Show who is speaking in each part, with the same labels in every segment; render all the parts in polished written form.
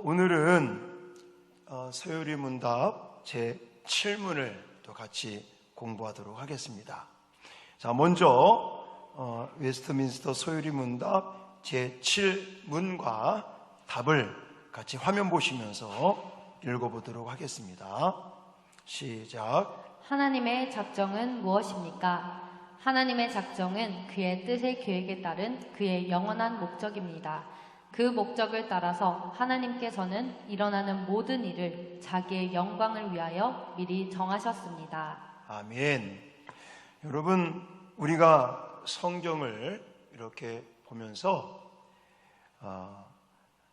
Speaker 1: 오늘은 소요리 문답 제7문을 또 같이 공부하도록 하겠습니다. 자, 먼저 웨스트민스터 소요리 문답 제7문과 답을 같이 화면 보시면서 읽어보도록 하겠습니다. 시작.
Speaker 2: 하나님의 작정은 무엇입니까? 하나님의 작정은 그의 뜻의 계획에 따른 그의 영원한 목적입니다. 그 목적을 따라서 하나님께서는 일어나는 모든 일을 자기의 영광을 위하여 미리 정하셨습니다.
Speaker 1: 아멘. 여러분, 우리가 성경을 이렇게 보면서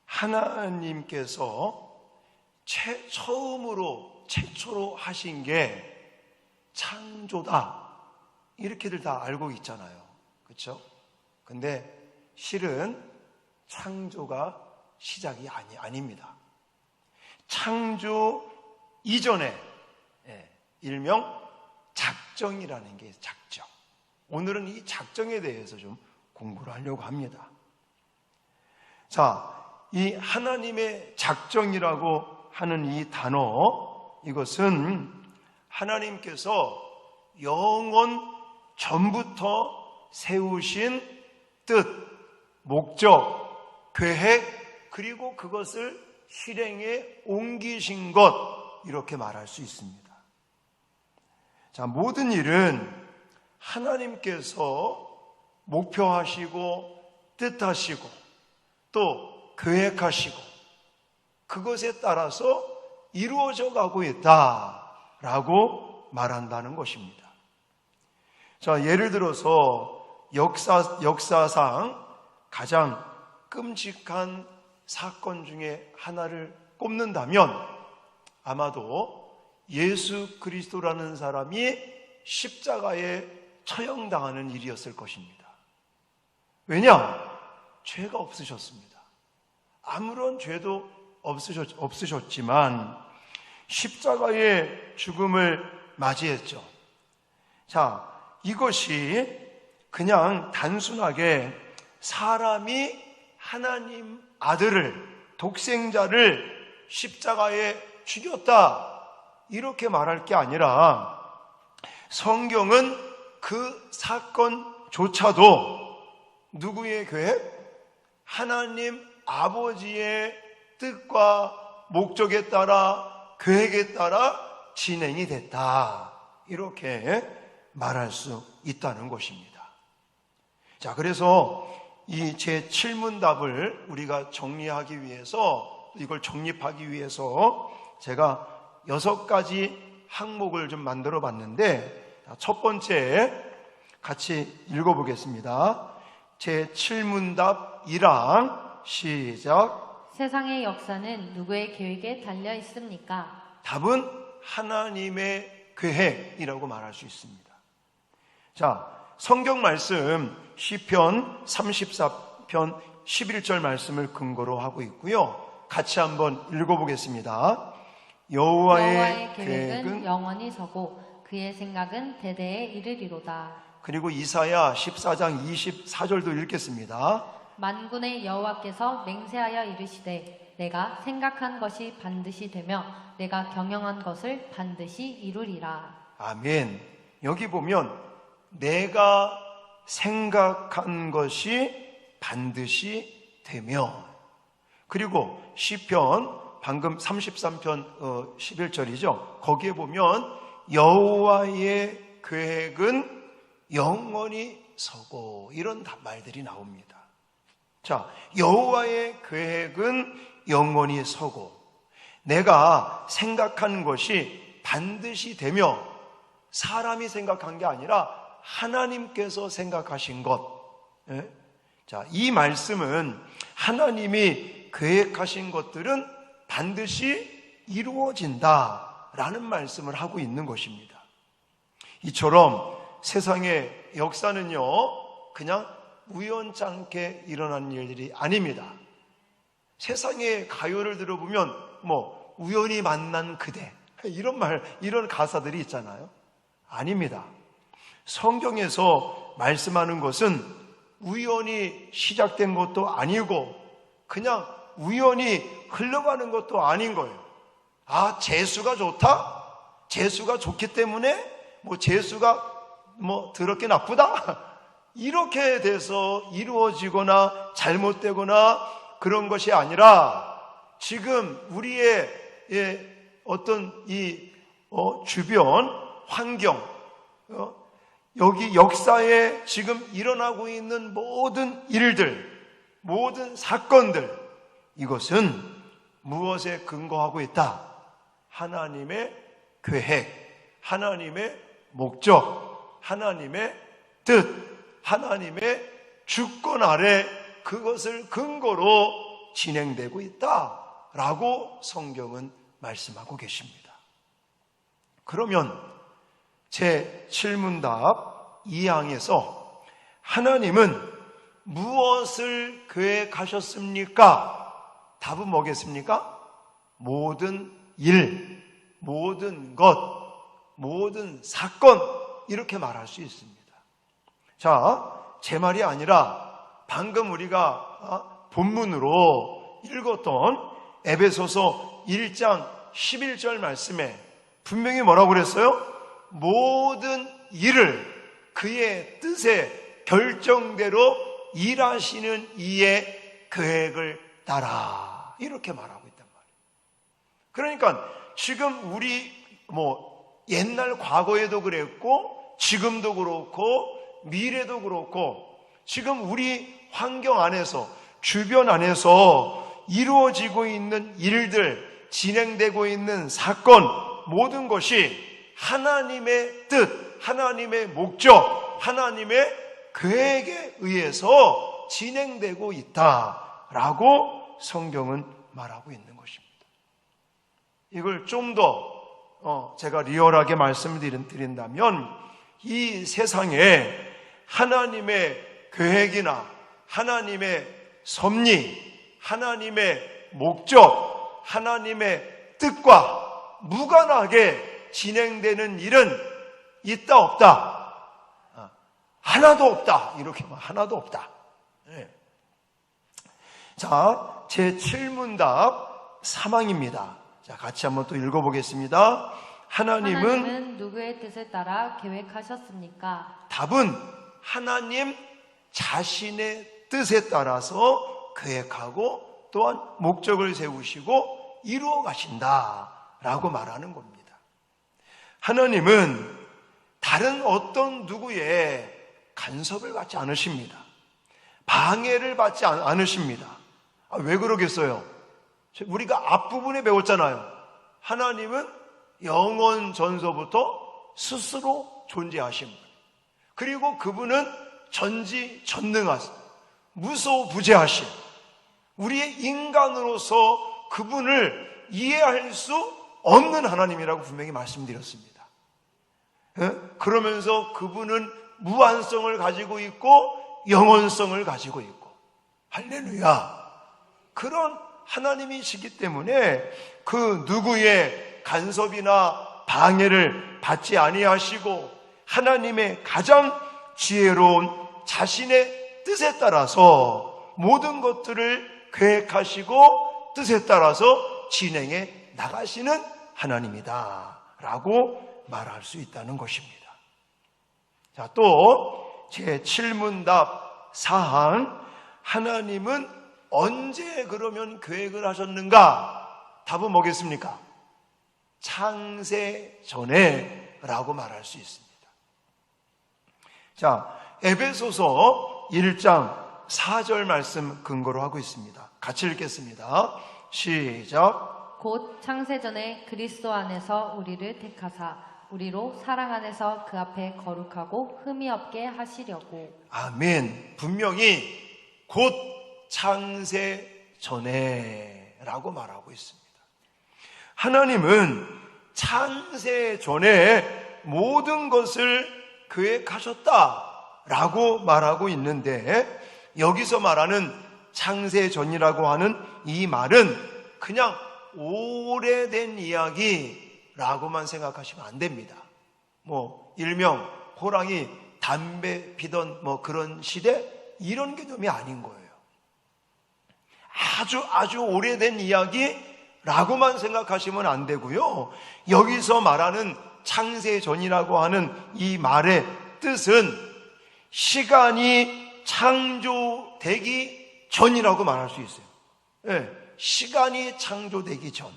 Speaker 1: 하나님께서 최초로 하신 게 창조다, 이렇게들 다 알고 있잖아요. 그렇죠? 근데 실은 창조가 시작이 아닙니다. 창조 이전에 일명 작정이라는 게 작정. 오늘은 이 작정에 대해서 좀 공부를 하려고 합니다. 자, 이 하나님의 작정이라고 하는 이 단어, 이것은 하나님께서 영원 전부터 세우신 뜻, 목적, 계획, 그리고 그것을 실행에 옮기신 것, 이렇게 말할 수 있습니다. 자, 모든 일은 하나님께서 목표하시고 뜻하시고 또 계획하시고 그것에 따라서 이루어져 가고 있다라고 말한다는 것입니다. 자, 예를 들어서 역사상 가장 끔찍한 사건 중에 하나를 꼽는다면 아마도 예수 그리스도라는 사람이 십자가에 처형당하는 일이었을 것입니다. 왜냐? 죄가 없으셨습니다. 아무런 죄도 없으셨지만 십자가의 죽음을 맞이했죠. 자, 이것이 그냥 단순하게 사람이 하나님 아들을, 독생자를 십자가에 죽였다, 이렇게 말할 게 아니라 성경은 그 사건조차도 누구의 계획? 하나님 아버지의 뜻과 목적에 따라, 계획에 따라 진행이 됐다, 이렇게 말할 수 있다는 것입니다. 자, 그래서 이 제7문답을 우리가 정리하기 위해서, 이걸 정립하기 위해서 제가 6가지 항목을 좀 만들어 봤는데, 첫 번째 같이 읽어보겠습니다. 제7문답 1항 시작.
Speaker 2: 세상의 역사는 누구의 계획에 달려 있습니까?
Speaker 1: 답은 하나님의 계획이라고 말할 수 있습니다. 자, 성경 말씀 시편 34편 11절 말씀을 근거로 하고 있고요. 같이 한번 읽어보겠습니다. 여호와의 계획은
Speaker 2: 영원히 서고 그의 생각은 대대에 이르리로다.
Speaker 1: 그리고 이사야 14장 24절도 읽겠습니다.
Speaker 2: 만군의 여호와께서 맹세하여 이르시되 내가 생각한 것이 반드시 되며 내가 경영한 것을 반드시 이루리라. 아멘.
Speaker 1: 여기 보면 내가 생각한 것이 반드시 되며, 그리고 시편 방금 33편 11절이죠. 거기에 보면 여호와의 계획은 영원히 서고, 이런 말들이 나옵니다. 자, 여호와의 계획은 영원히 서고, 내가 생각한 것이 반드시 되며, 사람이 생각한 게 아니라 하나님께서 생각하신 것. 자, 이 말씀은 하나님이 계획하신 것들은 반드시 이루어진다라는 말씀을 하고 있는 것입니다. 이처럼 세상의 역사는요, 그냥 우연찮게 일어난 일들이 아닙니다. 세상의 가요를 들어보면 우연히 만난 그대, 이런 가사들이 있잖아요. 아닙니다. 성경에서 말씀하는 것은 우연히 시작된 것도 아니고 그냥 우연히 흘러가는 것도 아닌 거예요. 아, 재수가 좋다? 재수가 좋기 때문에 재수가 더럽게 나쁘다? 이렇게 돼서 이루어지거나 잘못되거나 그런 것이 아니라 지금 우리의 어떤 이 주변 환경, 여기 역사에 지금 일어나고 있는 모든 일들, 모든 사건들, 이것은 무엇에 근거하고 있다? 하나님의 계획, 하나님의 목적, 하나님의 뜻, 하나님의 주권 아래 그것을 근거로 진행되고 있다라고 성경은 말씀하고 계십니다. 그러면 제 7문답 2항에서 하나님은 무엇을 계획하셨습니까? 답은 뭐겠습니까? 모든 일, 모든 것, 모든 사건, 이렇게 말할 수 있습니다. 자, 제 말이 아니라 방금 우리가 본문으로 읽었던 에베소서 1장 11절 말씀에 분명히 뭐라고 그랬어요? 모든 일을 그의 뜻에 결정대로 일하시는 이의 계획을 따라, 이렇게 말하고 있단 말이에요. 그러니까 지금 우리 옛날 과거에도 그랬고 지금도 그렇고 미래도 그렇고 지금 우리 환경 안에서, 주변 안에서 이루어지고 있는 일들, 진행되고 있는 사건, 모든 것이 하나님의 뜻, 하나님의 목적, 하나님의 계획에 의해서 진행되고 있다라고 성경은 말하고 있는 것입니다. 이걸 좀 더 제가 리얼하게 말씀드린다면 이 세상에 하나님의 계획이나 하나님의 섭리, 하나님의 목적, 하나님의 뜻과 무관하게 진행되는 일은 있다 없다? 하나도 없다. 이렇게 말, 하나도 없다. 네. 자, 제 7문답 3항입니다. 자, 같이 한번 또 읽어보겠습니다. 하나님은
Speaker 2: 누구의 뜻에 따라 계획하셨습니까?
Speaker 1: 답은 하나님 자신의 뜻에 따라서 계획하고 또한 목적을 세우시고 이루어 가신다라고 말하는 겁니다. 하나님은 다른 어떤 누구의 간섭을 받지 않으십니다. 방해를 받지 않으십니다. 왜 그러겠어요? 우리가 앞부분에 배웠잖아요. 하나님은 영원 전서부터 스스로 존재하십니다. 그리고 그분은 전지전능하신, 무소부재하신, 우리의 인간으로서 그분을 이해할 수 없는 하나님이라고 분명히 말씀드렸습니다. 그러면서 그분은 무한성을 가지고 있고 영원성을 가지고 있고, 할렐루야, 그런 하나님이시기 때문에 그 누구의 간섭이나 방해를 받지 아니하시고 하나님의 가장 지혜로운 자신의 뜻에 따라서 모든 것들을 계획하시고 뜻에 따라서 진행해 나가시는 하나님이다 라고 말할 수 있다는 것입니다. 자, 또 제 7문답 4항, 하나님은 언제 그러면 계획을 하셨는가? 답은 뭐겠습니까? 창세 전에 라고 말할 수 있습니다. 자, 에베소서 1장 4절 말씀 근거로 하고 있습니다. 같이 읽겠습니다. 시작.
Speaker 2: 곧 창세전에 그리스도 안에서 우리를 택하사 우리로 사랑 안에서 그 앞에 거룩하고 흠이 없게 하시려고.
Speaker 1: 아멘. 분명히 곧 창세 전에 라고 말하고 있습니다. 하나님은 창세 전에 모든 것을 계획하셨다라고 말하고 있는데, 여기서 말하는 창세 전이라고 하는 이 말은 그냥 오래된 이야기라고만 생각하시면 안 됩니다. 일명 호랑이 담배 피던 그런 시대, 이런 개념이 아닌 거예요. 아주 오래된 이야기라고만 생각하시면 안 되고요. 여기서 말하는 창세전이라고 하는 이 말의 뜻은 시간이 창조되기 전이라고 말할 수 있어요. 네, 시간이 창조되기 전.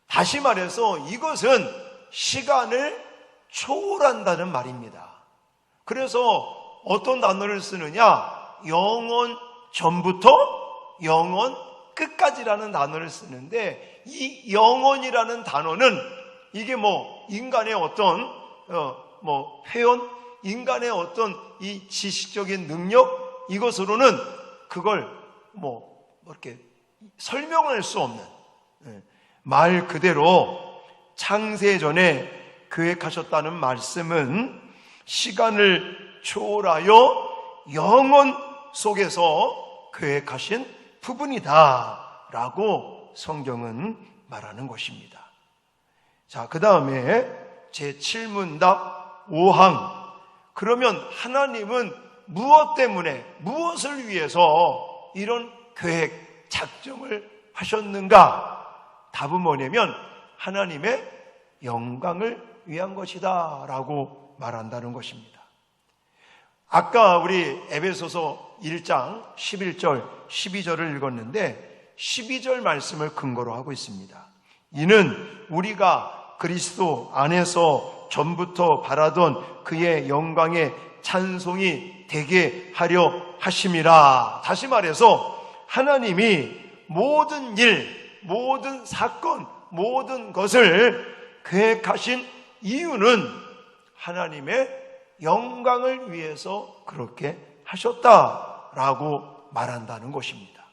Speaker 1: 다시 말해서 이것은 시간을 초월한다는 말입니다. 그래서 어떤 단어를 쓰느냐? 영원 전부터 영원 끝까지라는 단어를 쓰는데, 이 영원이라는 단어는 이게 인간의 어떤 표현, 인간의 어떤 이 지식적인 능력, 이것으로는 그걸 이렇게 설명할 수 없는, 말 그대로 창세전에 계획하셨다는 말씀은 시간을 초월하여 영원 속에서 계획하신 부분이다 라고 성경은 말하는 것입니다. 자, 그 다음에 제7문답 5항. 그러면 하나님은 무엇 때문에, 무엇을 위해서 이런 계획, 작정을 하셨는가? 답은 뭐냐면 하나님의 영광을 위한 것이다 라고 말한다는 것입니다. 아까 우리 에베소서 1장 11절, 12절을 읽었는데 12절 말씀을 근거로 하고 있습니다. 이는 우리가 그리스도 안에서 전부터 바라던 그의 영광의 찬송이 되게 하려 하심이라. 다시 말해서 하나님이 모든 일, 모든 사건, 모든 것을 계획하신 이유는 하나님의 영광을 위해서 그렇게 하셨다라고 말한다는 것입니다.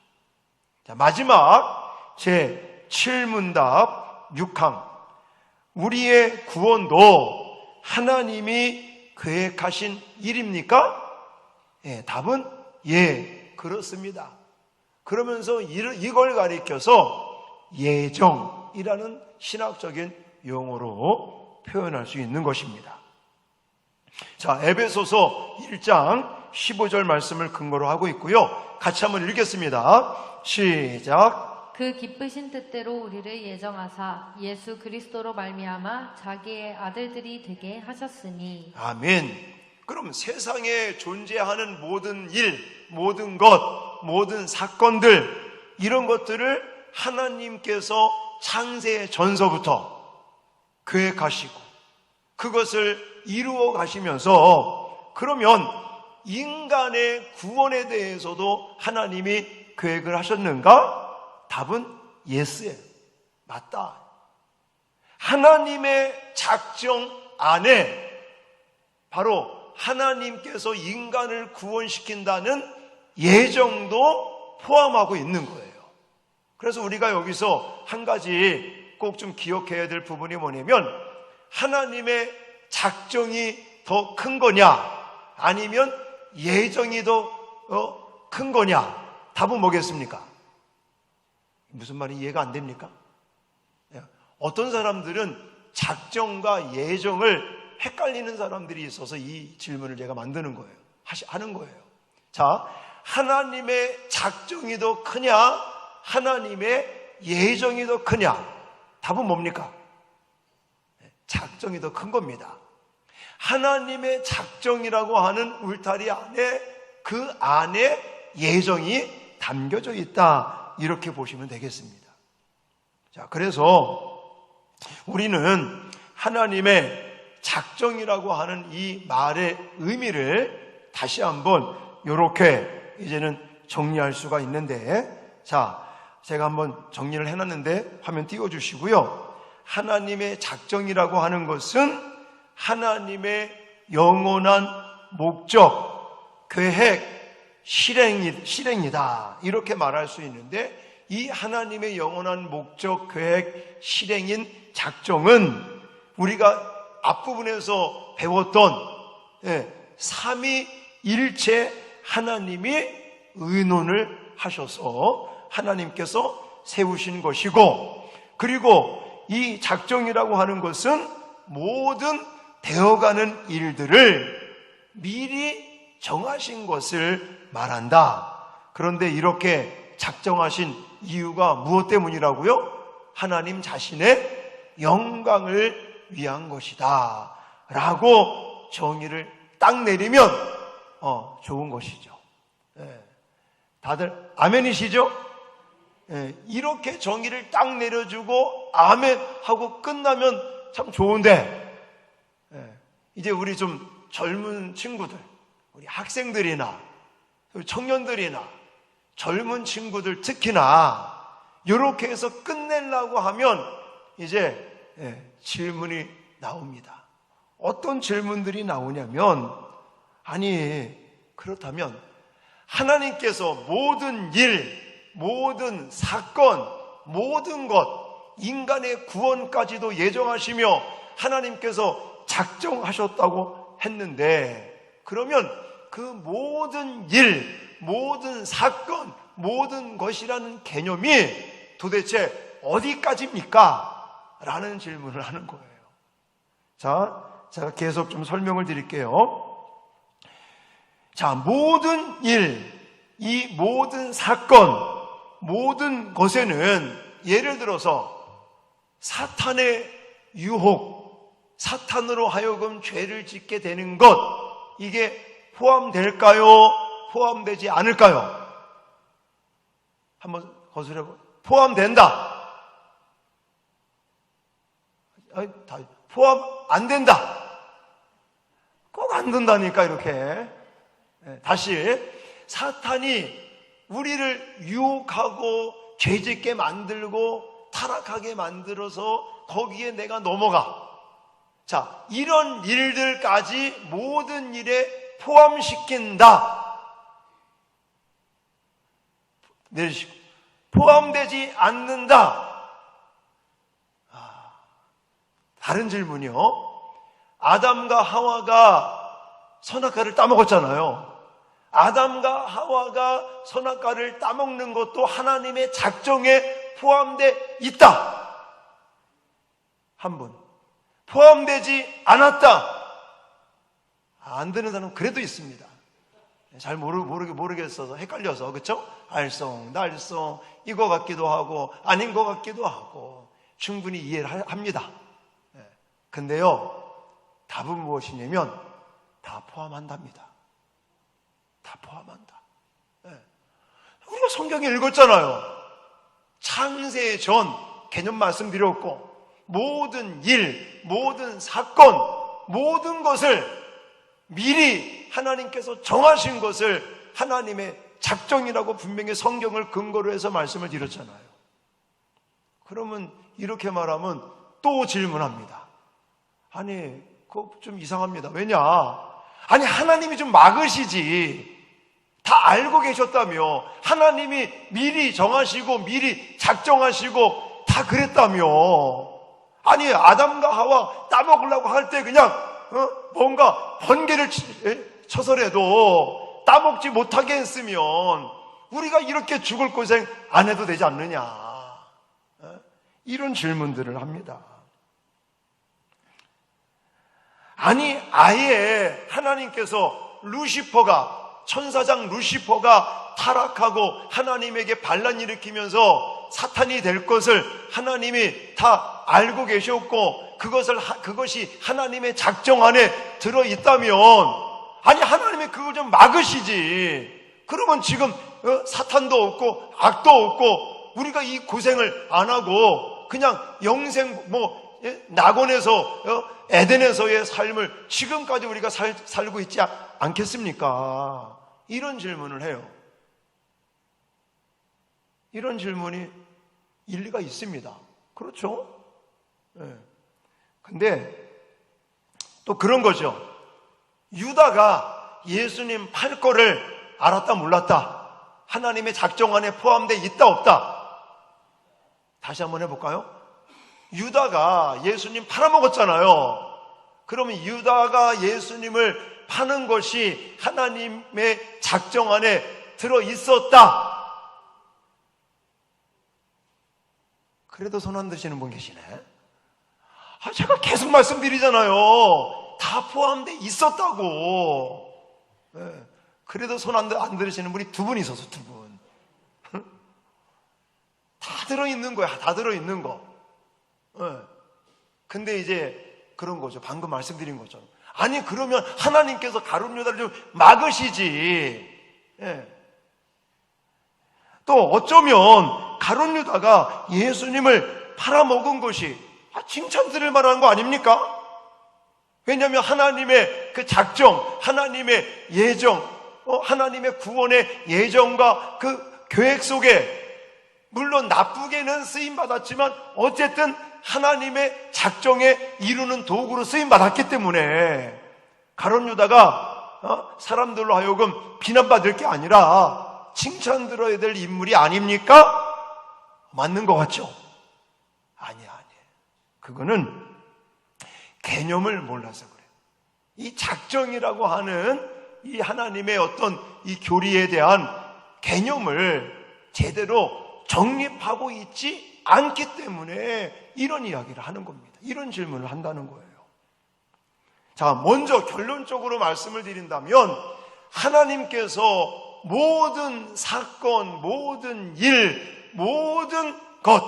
Speaker 1: 자, 마지막 제7문답 6항. 우리의 구원도 하나님이 계획하신 일입니까? 답은 그렇습니다. 그러면서 이걸 가리켜서 예정이라는 신학적인 용어로 표현할 수 있는 것입니다. 자, 에베소서 1장 15절 말씀을 근거로 하고 있고요. 같이 한번 읽겠습니다. 시작.
Speaker 2: 그 기쁘신 뜻대로 우리를 예정하사 예수 그리스도로 말미암아 자기의 아들들이 되게 하셨으니.
Speaker 1: 아멘. 그럼 세상에 존재하는 모든 일, 모든 것, 모든 사건들, 이런 것들을 하나님께서 창세 전서부터 계획하시고 그것을 이루어 가시면서, 그러면 인간의 구원에 대해서도 하나님이 계획을 하셨는가? 답은 예스예요. 맞다. 하나님의 작정 안에 바로 하나님께서 인간을 구원시킨다는 예정도 포함하고 있는 거예요. 그래서 우리가 여기서 한 가지 꼭 좀 기억해야 될 부분이 뭐냐면, 하나님의 작정이 더 큰 거냐, 아니면 예정이 더 큰 거냐? 답은 뭐겠습니까? 무슨 말이 이해가 안 됩니까? 어떤 사람들은 작정과 예정을 헷갈리는 사람들이 있어서 이 질문을 제가 만드는 거예요. 하는 거예요. 자, 하나님의 작정이 더 크냐, 하나님의 예정이 더 크냐? 답은 뭡니까? 작정이 더 큰 겁니다. 하나님의 작정이라고 하는 울타리 안에, 그 안에 예정이 담겨져 있다, 이렇게 보시면 되겠습니다. 자, 그래서 우리는 하나님의 작정이라고 하는 이 말의 의미를 다시 한번 이렇게 이제는 정리할 수가 있는데, 자, 제가 한번 정리를 해놨는데 화면 띄워주시고요. 하나님의 작정이라고 하는 것은 하나님의 영원한 목적, 계획, 실행이다, 이렇게 말할 수 있는데, 이 하나님의 영원한 목적, 계획, 실행인 작정은 우리가 앞부분에서 배웠던 삼위일체 하나님이 의논을 하셔서 하나님께서 세우신 것이고, 그리고 이 작정이라고 하는 것은 모든 되어가는 일들을 미리 정하신 것을 말한다. 그런데 이렇게 작정하신 이유가 무엇 때문이라고요? 하나님 자신의 영광을 위한 것이다 라고 정의를 딱 내리면 좋은 것이죠. 다들 아멘이시죠? 이렇게 정의를 딱 내려주고 아멘 하고 끝나면 참 좋은데, 이제 우리 좀 젊은 친구들, 우리 학생들이나 청년들이나 젊은 친구들 특히나 이렇게 해서 끝내려고 하면 이제 질문이 나옵니다. 어떤 질문들이 나오냐면, 아니 그렇다면 하나님께서 모든 일, 모든 사건, 모든 것, 인간의 구원까지도 예정하시며 하나님께서 작정하셨다고 했는데, 그러면 그 모든 일, 모든 사건, 모든 것이라는 개념이 도대체 어디까지입니까? 라는 질문을 하는 거예요. 자, 제가 계속 좀 설명을 드릴게요. 자, 모든 일, 이 모든 사건, 모든 것에는 예를 들어서 사탄의 유혹, 사탄으로 하여금 죄를 짓게 되는 것, 이게 포함될까요? 포함되지 않을까요? 한번 거슬려보세요. 포함된다. 포함 안 된다. 꼭 안 된다니까 이렇게. 다시, 사탄이 우리를 유혹하고 죄짓게 만들고 타락하게 만들어서 거기에 내가 넘어가. 자, 이런 일들까지 모든 일에 포함시킨다. 내리시고, 포함되지 않는다. 다른 질문이요. 아담과 하와가 선악과를 따먹었잖아요. 아담과 하와가 선악과를 따먹는 것도 하나님의 작정에 포함되어 있다. 한 분. 포함되지 않았다. 안 되는 사람은 그래도 있습니다. 잘 모르겠어서 헷갈려서, 그렇죠? 알쏭 달쏭 이거 같기도 하고 아닌 것 같기도 하고 충분히 이해를 합니다. 근데요, 답은 무엇이냐면 다 포함한답니다. 다 포함한다. 우리가 성경에 읽었잖아요. 창세 전 개념 말씀드렸고, 모든 일, 모든 사건, 모든 것을 미리 하나님께서 정하신 것을 하나님의 작정이라고 분명히 성경을 근거로 해서 말씀을 드렸잖아요. 그러면 이렇게 말하면 또 질문합니다. 아니, 그거 좀 이상합니다. 왜냐? 아니, 하나님이 좀 막으시지. 다 알고 계셨다며. 하나님이 미리 정하시고 미리 작정하시고 다 그랬다며. 아니, 아담과 하와 따먹으려고 할 때 그냥 뭔가 번개를 쳐서라도 따먹지 못하게 했으면 우리가 이렇게 죽을 고생 안 해도 되지 않느냐. 이런 질문들을 합니다. 아니, 아예 하나님께서 천사장 루시퍼가 타락하고 하나님에게 반란 일으키면서 사탄이 될 것을 하나님이 다 알고 계셨고 그것이 하나님의 작정 안에 들어있다면, 아니, 하나님이 그걸 좀 막으시지. 그러면 지금 사탄도 없고 악도 없고 우리가 이 고생을 안 하고 그냥 영생 낙원에서 에덴에서의 삶을 지금까지 우리가 살고 있지 않겠습니까? 이런 질문을 해요. 이런 질문이 일리가 있습니다. 그렇죠? 근데 또 그런 거죠. 유다가 예수님 팔 거를 알았다 몰랐다, 하나님의 작정 안에 포함되어 있다 없다? 다시 한번 해볼까요? 유다가 예수님 팔아먹었잖아요. 그러면 유다가 예수님을 파는 것이 하나님의 작정 안에 들어있었다. 그래도 손 안 드시는 분 계시네. 제가 계속 말씀드리잖아요. 다 포함되어 있었다고. 그래도 손 안 들으시는 분이 두 분 있어서 두 분. 다 들어있는 거야. 다 들어있는 거. 근데 이제 그런 거죠. 방금 말씀드린 것처럼. 아니 그러면 하나님께서 가룟 유다를 좀 막으시지. 또 어쩌면 가룟 유다가 예수님을 팔아먹은 것이 칭찬 들을 만한 거 아닙니까? 왜냐하면 하나님의 그 작정, 하나님의 예정, 하나님의 구원의 예정과 그 계획 속에 물론 나쁘게는 쓰임받았지만 어쨌든 하나님의 작정에 이루는 도구로 쓰임받았기 때문에 가룟 유다가 사람들로 하여금 비난받을 게 아니라 칭찬 들어야 될 인물이 아닙니까? 맞는 것 같죠? 아니야. 그거는 개념을 몰라서 그래요. 이 작정이라고 하는 이 하나님의 어떤 이 교리에 대한 개념을 제대로 정립하고 있지 않기 때문에 이런 이야기를 하는 겁니다. 이런 질문을 한다는 거예요. 자, 먼저 결론적으로 말씀을 드린다면 하나님께서 모든 사건, 모든 일, 모든 것,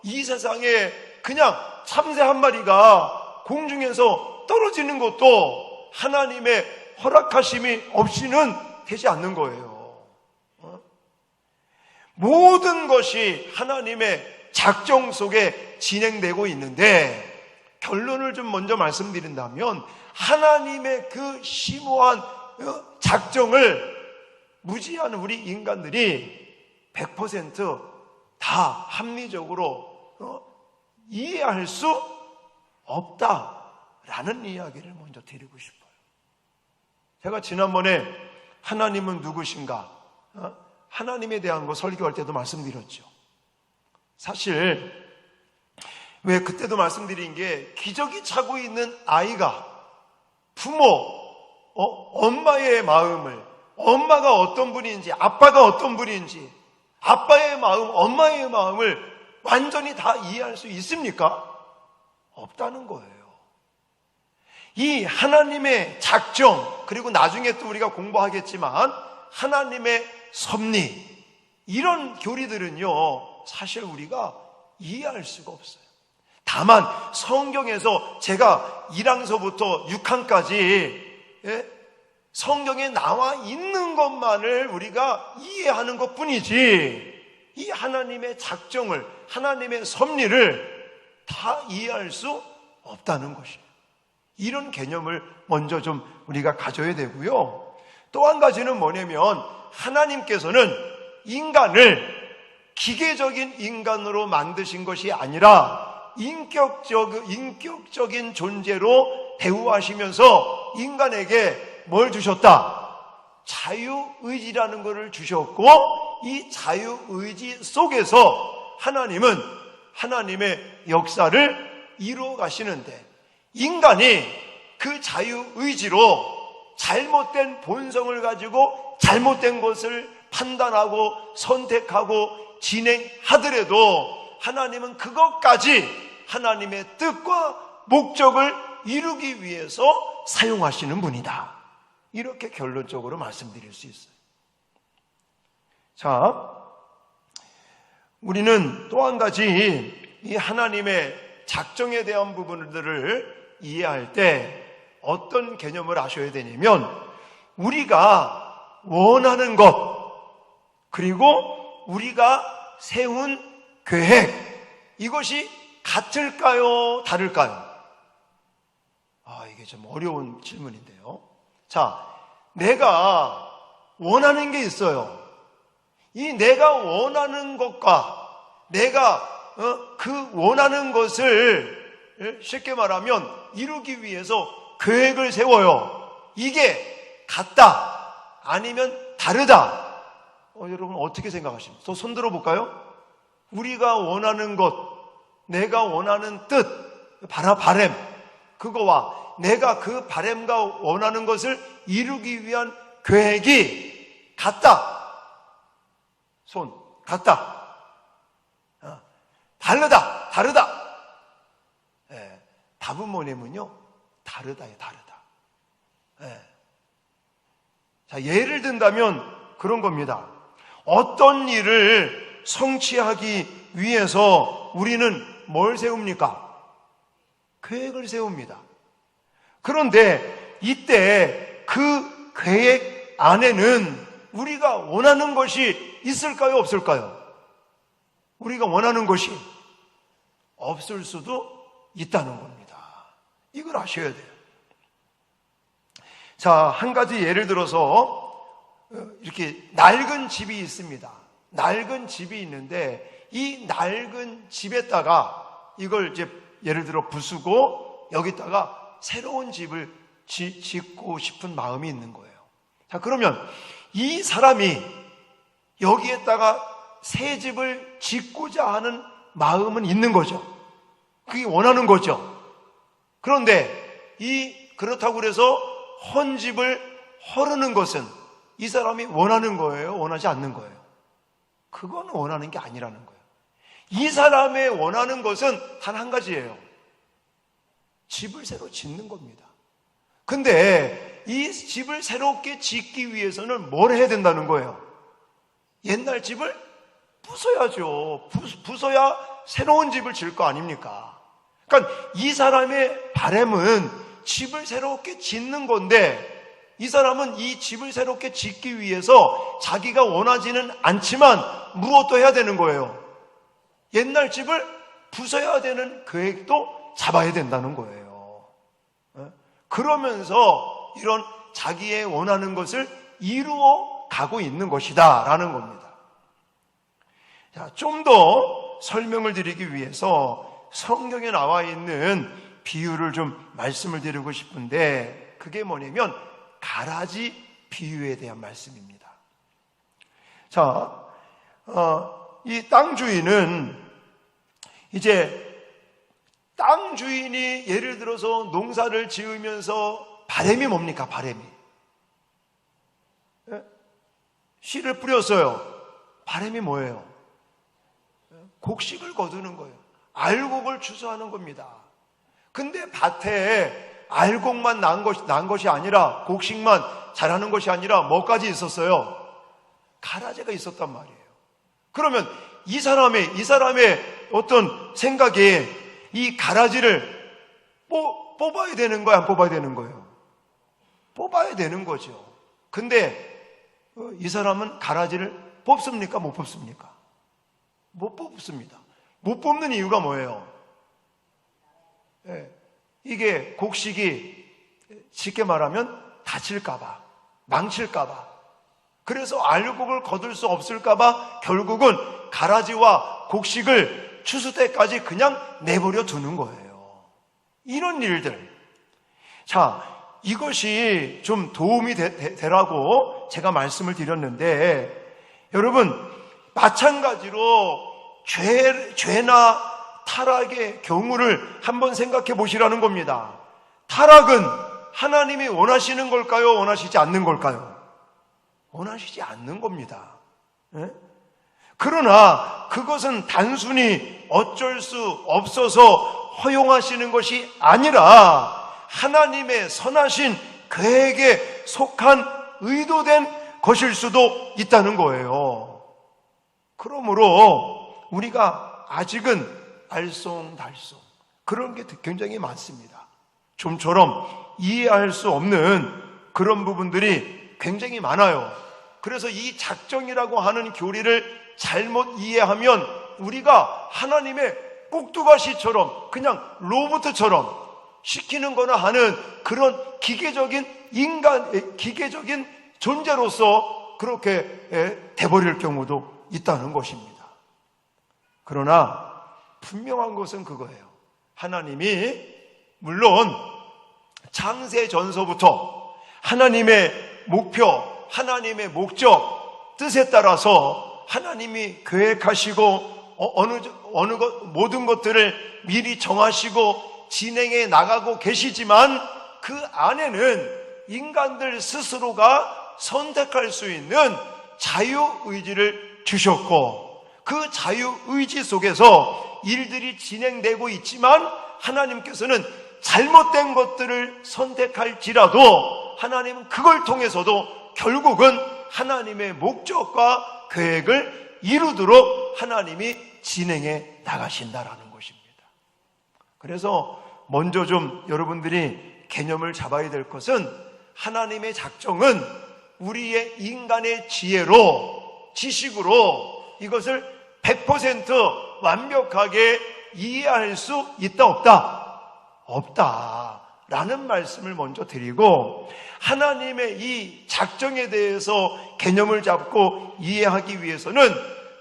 Speaker 1: 이 세상에 그냥 참새 한 마리가 공중에서 떨어지는 것도 하나님의 허락하심이 없이는 되지 않는 거예요. 모든 것이 하나님의 작정 속에 진행되고 있는데 결론을 좀 먼저 말씀드린다면 하나님의 그 심오한 작정을 무지한 우리 인간들이 100% 합리적으로 이해할 수 없다라는 이야기를 먼저 드리고 싶어요. 제가 지난번에 하나님은 누구신가? 하나님에 대한 거 설교할 때도 말씀드렸죠. 사실 왜 그때도 말씀드린 게 기저귀 차고 있는 아이가 부모, 엄마의 마음을 엄마가 어떤 분인지 아빠가 어떤 분인지 아빠의 마음, 엄마의 마음을 완전히 다 이해할 수 있습니까? 없다는 거예요. 이 하나님의 작정, 그리고 나중에 또 우리가 공부하겠지만 하나님의 섭리, 이런 교리들은요 사실 우리가 이해할 수가 없어요. 다만 성경에서 제가 1항서부터 6항까지 성경에 나와 있는 것만을 우리가 이해하는 것뿐이지 이 하나님의 작정을, 하나님의 섭리를 다 이해할 수 없다는 것이에요. 이런 개념을 먼저 좀 우리가 가져야 되고요. 또 한 가지는 뭐냐면 하나님께서는 인간을 기계적인 인간으로 만드신 것이 아니라 인격적인 존재로 대우하시면서 인간에게 뭘 주셨다? 자유의지라는 것을 주셨고 이 자유의지 속에서 하나님은 하나님의 역사를 이루어 가시는데 인간이 그 자유의지로 잘못된 본성을 가지고 잘못된 것을 판단하고 선택하고 진행하더라도 하나님은 그것까지 하나님의 뜻과 목적을 이루기 위해서 사용하시는 분이다. 이렇게 결론적으로 말씀드릴 수 있어요. 자, 우리는 또 한 가지 이 하나님의 작정에 대한 부분들을 이해할 때 어떤 개념을 아셔야 되냐면 우리가 원하는 것 그리고 우리가 세운 계획 이것이 같을까요? 다를까요? 이게 좀 어려운 질문인데요. 자, 내가 원하는 게 있어요. 이 내가 원하는 것과 내가 그 원하는 것을 쉽게 말하면 이루기 위해서 계획을 세워요. 이게 같다 아니면 다르다. 여러분 어떻게 생각하십니까? 저 손 들어볼까요? 우리가 원하는 것, 내가 원하는 뜻, 바램 그거와 내가 그 바램과 원하는 것을 이루기 위한 계획이 같다. 손, 같다. 다르다. 답은 뭐냐면요. 다르다예요, 다르다. 자, 예를 든다면 그런 겁니다. 어떤 일을 성취하기 위해서 우리는 뭘 세웁니까? 계획을 세웁니다. 그런데 이때 그 계획 안에는 우리가 원하는 것이 있을까요? 없을까요? 우리가 원하는 것이 없을 수도 있다는 겁니다. 이걸 아셔야 돼요. 자, 한 가지 예를 들어서 이렇게 낡은 집이 있습니다. 낡은 집이 있는데 이 낡은 집에다가 이걸 이제 예를 들어 부수고 여기다가 새로운 집을 짓고 싶은 마음이 있는 거예요. 자, 그러면 이 사람이 여기에다가 새 집을 짓고자 하는 마음은 있는 거죠. 그게 원하는 거죠. 그런데 그렇다고 그래서 헌 집을 허르는 것은 이 사람이 원하는 거예요? 원하지 않는 거예요? 그거는 원하는 게 아니라는 거예요. 이 사람의 원하는 것은 단 한 가지예요. 집을 새로 짓는 겁니다. 근데 이 집을 새롭게 짓기 위해서는 뭘 해야 된다는 거예요? 옛날 집을 부숴야죠. 부숴야 새로운 집을 지을 거 아닙니까? 그러니까 이 사람의 바람은 집을 새롭게 짓는 건데 이 사람은 이 집을 새롭게 짓기 위해서 자기가 원하지는 않지만 무엇도 해야 되는 거예요. 옛날 집을 부숴야 되는 계획도 잡아야 된다는 거예요. 그러면서 이런 자기의 원하는 것을 이루어 가고 있는 것이다 라는 겁니다. 자, 좀 더 설명을 드리기 위해서 성경에 나와 있는 비유를 좀 말씀을 드리고 싶은데 그게 뭐냐면 가라지 비유에 대한 말씀입니다. 자, 이 땅 주인은 이제 땅 주인이 예를 들어서 농사를 지으면서 바람이 뭡니까? 바람이 씨를 뿌렸어요. 바람이 뭐예요? 곡식을 거두는 거예요. 알곡을 추수하는 겁니다. 근데 밭에 알곡만 난 것이 아니라 곡식만 자라는 것이 아니라 뭐까지 있었어요? 가라지가 있었단 말이에요. 그러면 이 사람의 어떤 생각에 이 가라지를 뽑아야 되는 거야, 안 뽑아야 되는 거예요? 뽑아야 되는 거죠. 근데 이 사람은 가라지를 뽑습니까? 못 뽑습니까? 못 뽑습니다. 못 뽑는 이유가 뭐예요? 이게 곡식이 쉽게 말하면 다칠까봐, 망칠까봐, 그래서 알곡을 거둘 수 없을까봐 결국은 가라지와 곡식을 추수 때까지 그냥 내버려 두는 거예요. 이런 일들. 자, 이것이 좀 도움이 되라고 제가 말씀을 드렸는데, 여러분 마찬가지로 죄나 타락의 경우를 한번 생각해 보시라는 겁니다. 타락은 하나님이 원하시는 걸까요? 원하시지 않는 걸까요? 원하시지 않는 겁니다. 그러나 그것은 단순히 어쩔 수 없어서 허용하시는 것이 아니라 하나님의 선하신 계획에 속한 의도된 것일 수도 있다는 거예요. 그러므로 우리가 아직은 알쏭달쏭 그런 게 굉장히 많습니다. 좀처럼 이해할 수 없는 그런 부분들이 굉장히 많아요. 그래서 이 작정이라고 하는 교리를 잘못 이해하면 우리가 하나님의 꼭두가시처럼 그냥 로봇처럼 시키는 거나 하는 그런 기계적인 존재로서 그렇게 돼버릴 경우도 있다는 것입니다. 그러나 분명한 것은 그거예요. 하나님이 물론 창세 전서부터 하나님의 목표, 하나님의 목적, 뜻에 따라서 하나님이 계획하시고 모든 것들을 미리 정하시고 진행해 나가고 계시지만 그 안에는 인간들 스스로가 선택할 수 있는 자유의지를 주셨고 그 자유의지 속에서 일들이 진행되고 있지만 하나님께서는 잘못된 것들을 선택할지라도 하나님은 그걸 통해서도 결국은 하나님의 목적과 계획을 이루도록 하나님이 진행해 나가신다라는 것입니다. 그래서 먼저 좀 여러분들이 개념을 잡아야 될 것은 하나님의 작정은 우리의 인간의 지혜로, 지식으로 이것을 100% 완벽하게 이해할 수 있다 없다? 없다라는 말씀을 먼저 드리고, 하나님의 이 작정에 대해서 개념을 잡고 이해하기 위해서는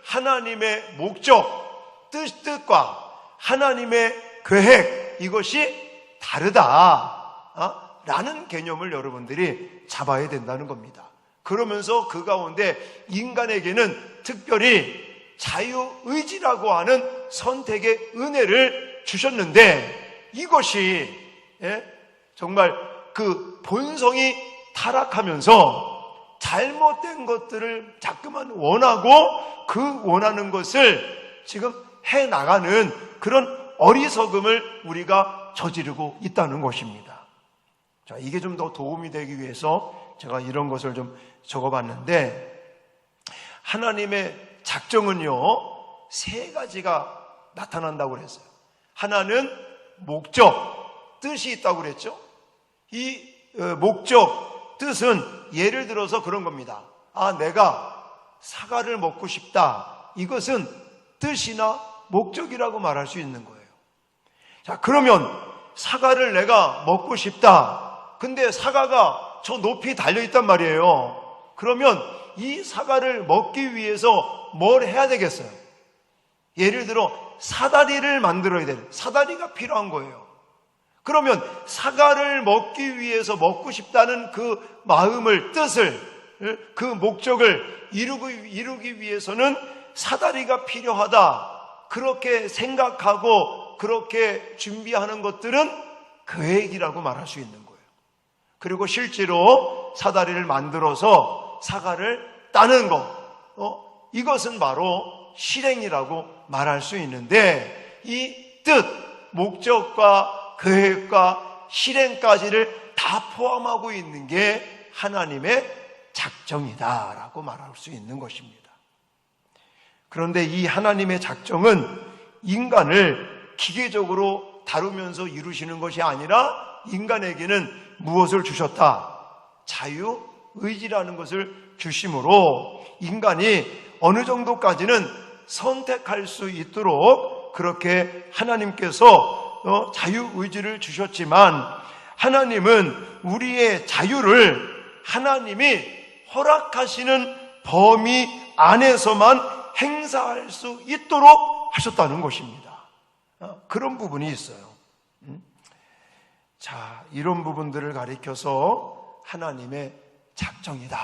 Speaker 1: 하나님의 목적, 뜻과 하나님의 계획, 이것이 다르다 라는 개념을 여러분들이 잡아야 된다는 겁니다. 그러면서 그 가운데 인간에게는 특별히 자유의지라고 하는 선택의 은혜를 주셨는데, 이것이 정말 그 본성이 타락하면서 잘못된 것들을 자꾸만 원하고 그 원하는 것을 지금 해나가는 그런 어리석음을 우리가 저지르고 있다는 것입니다. 자, 이게 좀 더 도움이 되기 위해서 제가 이런 것을 좀 적어봤는데, 하나님의 작정은요 3가지가 나타난다고 그랬어요. 하나는 목적, 뜻이 있다고 그랬죠. 이 목적, 뜻은 예를 들어서 그런 겁니다. 내가 사과를 먹고 싶다. 이것은 뜻이나 목적이라고 말할 수 있는 거예요. 자, 그러면 사과를 내가 먹고 싶다. 근데 사과가 저 높이 달려있단 말이에요. 그러면 이 사과를 먹기 위해서 뭘 해야 되겠어요? 예를 들어 사다리를 만들어야 돼요. 사다리가 필요한 거예요. 그러면 사과를 먹기 위해서 먹고 싶다는 그 마음을, 뜻을, 그 목적을 이루기 위해서는 사다리가 필요하다. 그렇게 생각하고 그렇게 준비하는 것들은 계획이라고 말할 수 있는 거예요. 그리고 실제로 사다리를 만들어서 사과를 따는 것, 이것은 바로 실행이라고 말할 수 있는데, 이 뜻, 목적과 계획과 실행까지를 다 포함하고 있는 게 하나님의 작정이다라고 말할 수 있는 것입니다. 그런데 이 하나님의 작정은 인간을 기계적으로 다루면서 이루시는 것이 아니라 인간에게는 무엇을 주셨다? 자유의지라는 것을 주심으로 인간이 어느 정도까지는 선택할 수 있도록 그렇게 하나님께서 자유의지를 주셨지만, 하나님은 우리의 자유를 하나님이 허락하시는 범위 안에서만 행사할 수 있도록 하셨다는 것입니다. 그런 부분이 있어요. 자, 이런 부분들을 가리켜서 하나님의 작정이다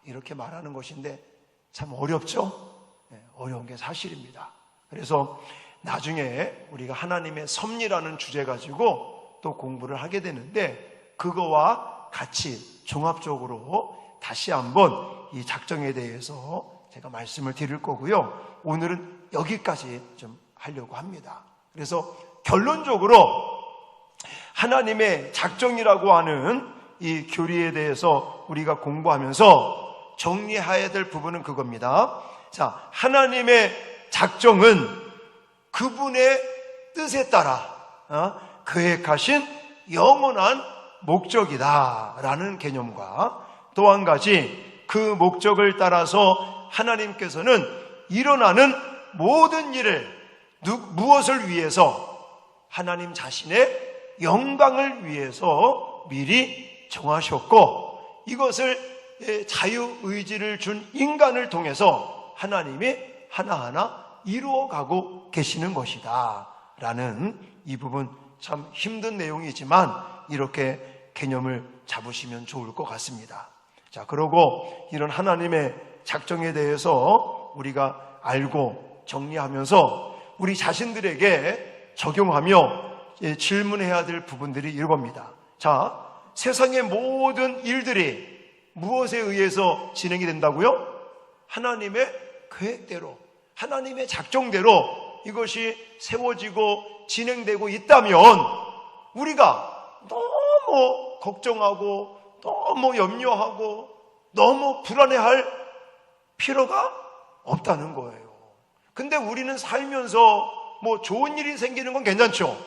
Speaker 1: 이렇게 말하는 것인데 참 어렵죠? 어려운 게 사실입니다. 그래서 나중에 우리가 하나님의 섭리라는 주제 가지고 또 공부를 하게 되는데, 그거와 같이 종합적으로 다시 한번 이 작정에 대해서 제가 말씀을 드릴 거고요. 오늘은 여기까지 좀 하려고 합니다. 그래서 결론적으로 하나님의 작정이라고 하는 이 교리에 대해서 우리가 공부하면서 정리해야 될 부분은 그겁니다. 자, 하나님의 작정은 그분의 뜻에 따라 계획하신 영원한 목적이다라는 개념과, 또 한 가지 그 목적을 따라서 하나님께서는 일어나는 모든 일을 무엇을 위해서? 하나님 자신의 영광을 위해서 미리 정하셨고, 이것을 자유의지를 준 인간을 통해서 하나님이 하나하나 이루어가고 계시는 것이다 라는, 이 부분 참 힘든 내용이지만 이렇게 개념을 잡으시면 좋을 것 같습니다. 자, 그러고 이런 하나님의 작정에 대해서 우리가 알고 정리하면서 우리 자신들에게 적용하며 질문해야 될 부분들이 이겁니다. 자, 세상의 모든 일들이 무엇에 의해서 진행이 된다고요? 하나님의 계획대로, 하나님의 작정대로 이것이 세워지고 진행되고 있다면 우리가 너무 걱정하고 너무 염려하고 너무 불안해할 필요가 없다는 거예요. 근데 우리는 살면서 뭐 좋은 일이 생기는 건 괜찮죠.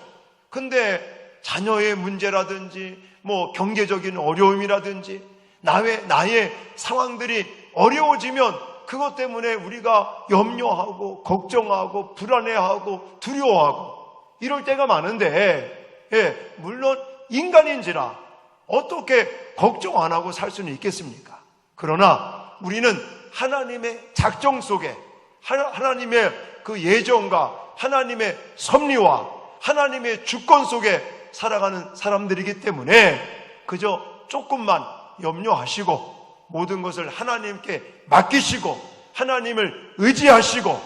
Speaker 1: 근데 자녀의 문제라든지 뭐 경제적인 어려움이라든지 나의 상황들이 어려워지면 그것 때문에 우리가 염려하고 걱정하고 불안해하고 두려워하고 이럴 때가 많은데, 물론 인간인지라 어떻게 걱정 안 하고 살 수는 있겠습니까? 그러나 우리는 하나님의 작정 속에 하나님의 그 예정과 하나님의 섭리와 하나님의 주권 속에 살아가는 사람들이기 때문에 그저 조금만 염려하시고 모든 것을 하나님께 맡기시고 하나님을 의지하시고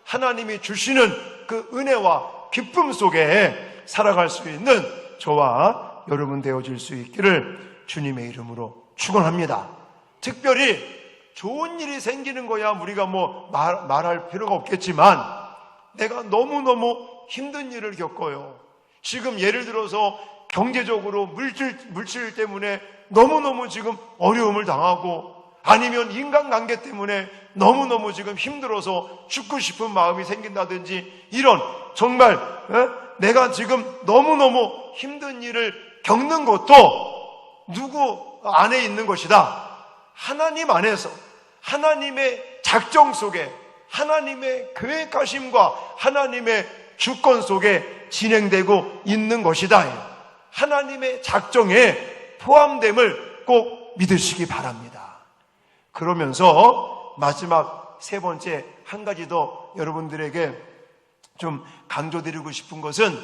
Speaker 1: 하나님이 주시는 그 은혜와 기쁨 속에 살아갈 수 있는 저와 여러분 되어질 수 있기를 주님의 이름으로 축원합니다. 특별히 좋은 일이 생기는 거야 우리가 뭐 말할 필요가 없겠지만 내가 너무너무 힘든 일을 겪어요. 지금 예를 들어서 경제적으로 물질 때문에 너무너무 지금 어려움을 당하고 아니면 인간관계 때문에 너무너무 지금 힘들어서 죽고 싶은 마음이 생긴다든지 이런 정말 내가 지금 너무너무 힘든 일을 겪는 것도 누구 안에 있는 것이다. 하나님 안에서 하나님의 작정 속에 하나님의 계획하심과 하나님의 주권 속에 진행되고 있는 것이다. 하나님의 작정에 포함됨을 꼭 믿으시기 바랍니다. 그러면서 마지막 세 번째 한 가지 더 여러분들에게 좀 강조드리고 싶은 것은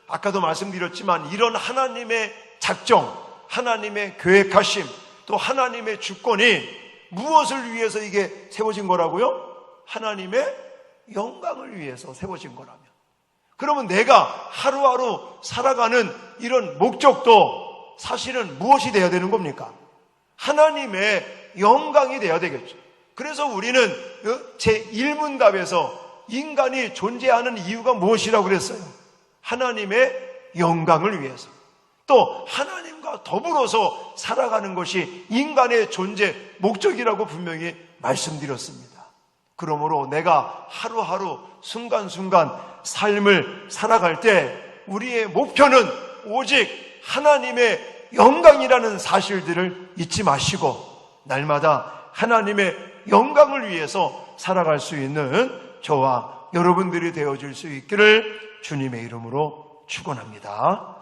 Speaker 1: 아까도 말씀드렸지만 이런 하나님의 작정, 하나님의 계획하심, 또 하나님의 주권이 무엇을 위해서 이게 세워진 거라고요? 하나님의 영광을 위해서 세워진 거라면 그러면 내가 하루하루 살아가는 이런 목적도 사실은 무엇이 되어야 되는 겁니까? 하나님의 영광이 되어야 되겠죠. 그래서 우리는 제1문답에서 인간이 존재하는 이유가 무엇이라고 그랬어요? 하나님의 영광을 위해서 또 하나님과 더불어서 살아가는 것이 인간의 존재 목적이라고 분명히 말씀드렸습니다. 그러므로 내가 하루하루 순간순간 삶을 살아갈 때 우리의 목표는 오직 하나님의 영광이라는 사실들을 잊지 마시고 날마다 하나님의 영광을 위해서 살아갈 수 있는 저와 여러분들이 되어질 수 있기를 주님의 이름으로 축원합니다.